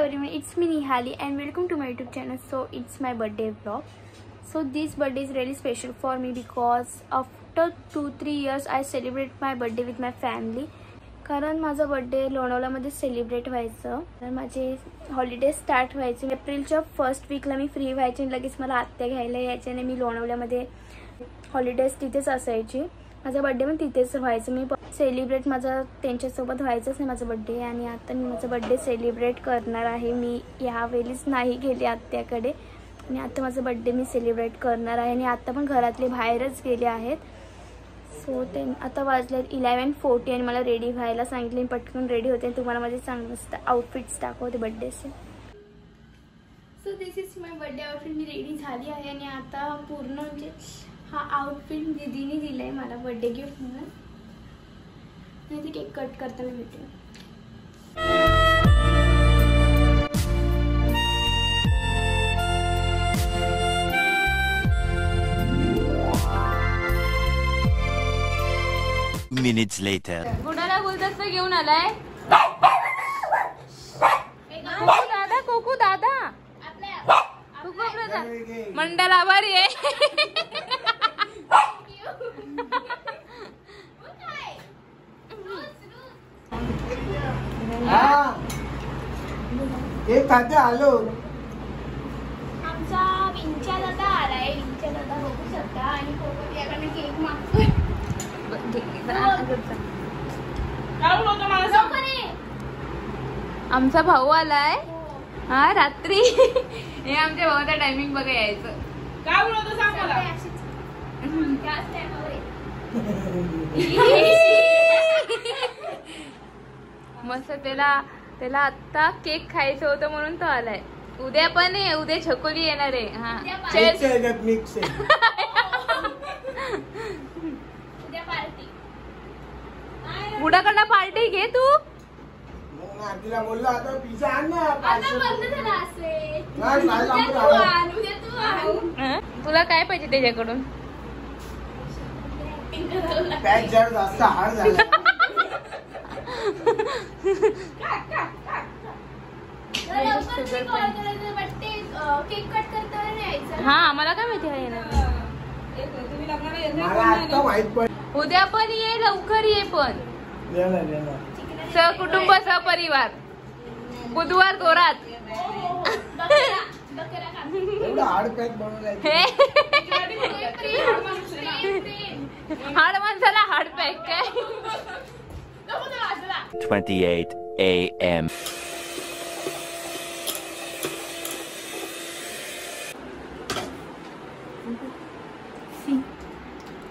everyone, it's me Nihali and welcome to my YouTube channel. So it's my birthday vlog. So this birthday is really special for me because after 2-3 years I celebrate my birthday with my family. कारण माझा birthday लोणावळ्यामध्ये celebrate व्हायचं तर माझे holiday start व्हायचे एप्रिलच्या first वीकला मी free व्हायचे आणि लगेच मला आत्या घ्यायला यायचे आणि मी लोणावळ्यामध्ये हॉलिडेज तिथेच असायची. माझा बर्थडे पण तिथेच व्हायचं. मी सेलिब्रेट माझा त्यांच्यासोबत व्हायचंच नाही माझा बर्थडे आणि आता मी माझा बर्थडे सेलिब्रेट करणार आहे. मी यावेळीच नाही गेले आत्याकडे आणि आता माझा बर्थडे मी सेलिब्रेट करणार आहे आणि आता पण घरातले बाहेरच गेले आहेत. सो ते आता वाजले 11:40 आणि मला रेडी व्हायला सांगितले. मी पटकन रेडी होते आणि तुम्हाला माझे चांगलं आउटफिट्स दाखवते बर्थडेचे. So this is my birthday outfit. मी रेडी झाली आहे आणि आता पूर्ण म्हणजे हा आउटफिट दीदीने दिला आहे मला बर्थडे गिफ्ट म्हणून. नाही ते केक कट करताना भेटेल. Minutes later. गुडाला गुलदस्ता घेऊन आलाय. कोकू दादा मंडल आभारी आहे. आलो आमचा विंच्या दादा आलाय. विंच्या दादा बघू शकता आणि कोकू याकडे केक मागतोय. आमचा भाऊ आलाय. हा रात्री हे आमच्या भावाचा टायमिंग बघा यायचं. काय बोलतो सांग मला. मस्त त्याला आता केक खायचं होतं म्हणून तो आलाय. उद्या पण आहे. उद्या छकोली येणार आहे. हा बुडाकडनं पार्टी घे तू. तुला काय पाहिजे त्याच्याकडून. हा आम्हाला काय माहिती आहे येणार. उद्या पण ये लवकर ये पण. सहकुटुंब सहपरिवार बुधवार जोरात. हाड माणसाला हार्ड पॅक काय. 28 AM.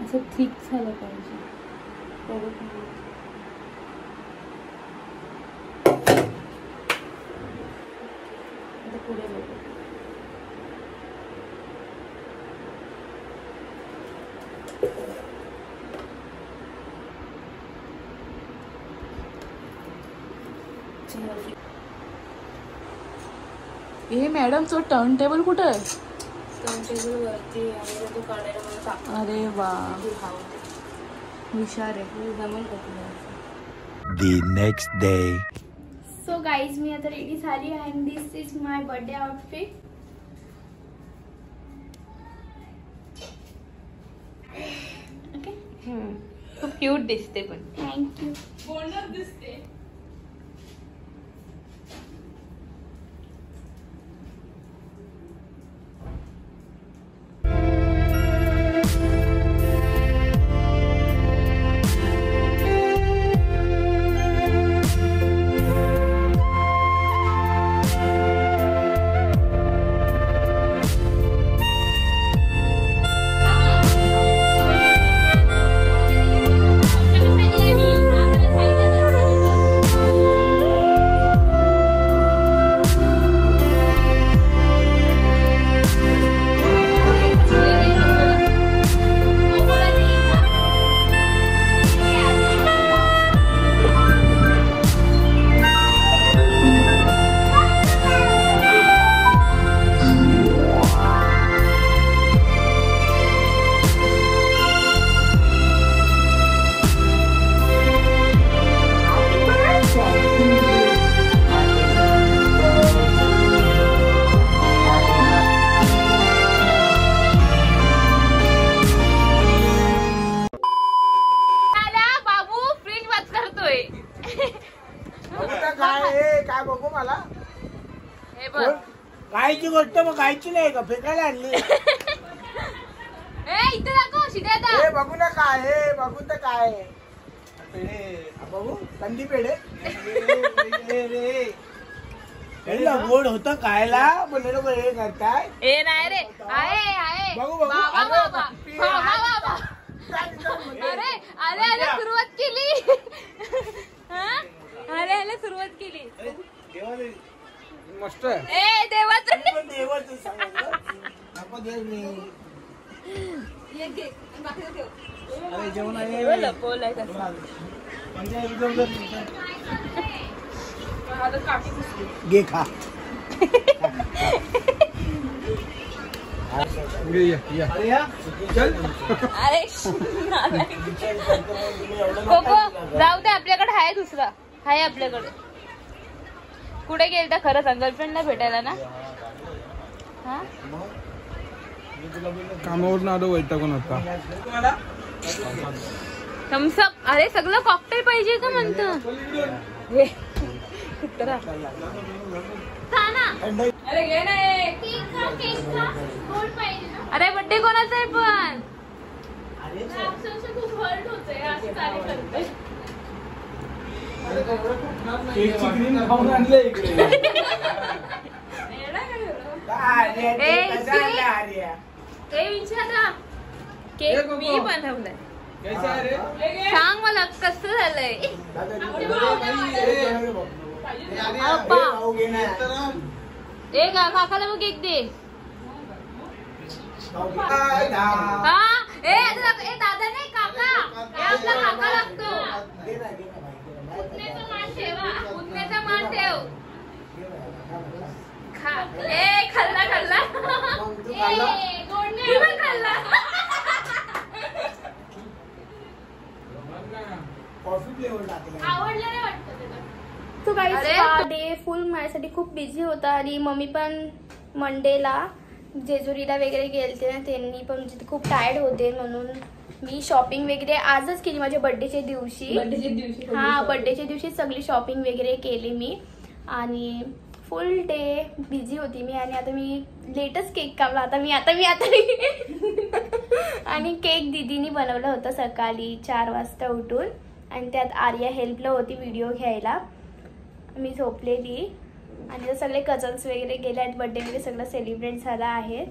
असं थिक झालं पाहिजे. पुढे बघू. हे मॅडमचं टर्न टेबल कुठं आहे. टर्न टेबल वरती आणि तो काढायला मला टाक. अरे वा हुशार आहे. जमल का तुला. The next day. So guys मी आता रेडी झाली आहे आणि this is my birthday outfit. Okay खूप क्यूट दिसते पण. थँक्यू. बोलणार दिसते. मला हे बघ खायची गोष्ट मग खायची नाही का फेकायला आणली ए इथे दाखव शिद्या आता हे बघू ना काय हे बघू तर काय पेढे बघू कंदी पेढे गोड होत खायला पण हे लोक हे करताय ए नाही रे आहे आहे बघू बघू बाबा अरे बाबा बापरे. बाबा बाबा अरे आले आले सुरुवात केली हा? आले आले सुरुवात केली मस्त आहे ए देवाचं पण देवाचं सांगितलं. नको देव मी. अरे जेवण आहे. लपवलंय कसं म्हणजे एकदम घे खा अरे या चल अरे कोको जाऊ दे आपल्याकडे आहे दुसरा आहे आपल्याकडे कुठे गेलता खरं सांग गर्लफ्रेंडला भेटायला ना हा कामावरून आलो वैतागून आता थम्सअप अरे सगळं कॉकटेल पाहिजे का म्हणतो हे कुत्रा अरे घे ना अरे बड्डे कोणाचा आहे पण विचारा केक मी बनवलाय सांग मला कसं झालंय ए काकाला मग केक दे हा ए दादा नाही काका हे आपला काका लागतो पुतण्याचा मान ठेव खा ए खाल्ला खाल्ला मी पण खाल्ला आवडलं नाही वाटतं तो काही डे फुल माझ्यासाठी खूप बिझी होता आणि मम्मी पण मंडेला जेजुरीला वगैरे गेलते ना त्यांनी पण म्हणजे खूप टायर्ड होते म्हणून मी शॉपिंग वगैरे आजच केली माझ्या बर्थडेच्या दिवशी हा बर्थडेच्या दिवशी सगळी शॉपिंग वगैरे केली मी आणि फुल डे बिझी होती मी आणि आता मी लेटच केक कापला आता मी आणि केक दीदीनी बनवलं होतं सकाळी 4 वाजता उठून आणि त्यात आर्या हेल्पला होती व्हिडिओ घ्यायला मी झोपलेली आणि सगळे कझन्स वगैरे गेले आहेत बर्थडे वगैरे सगळं सेलिब्रेट झालं आहे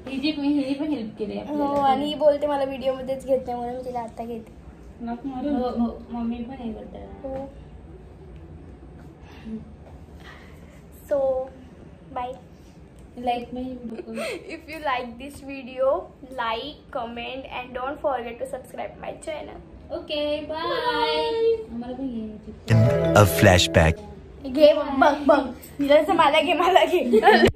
हिने पण हेल्प केली हो आणि ही बोलते मला व्हिडिओ मध्येच घेत नाही म्हणून मी तिला आता घेते मम्मी पण हे करतात हो so bye like me if you like this video like comment and don't forget to subscribe my channel okay bye आम्हाला पण घे A flashback. घे बघ मला घे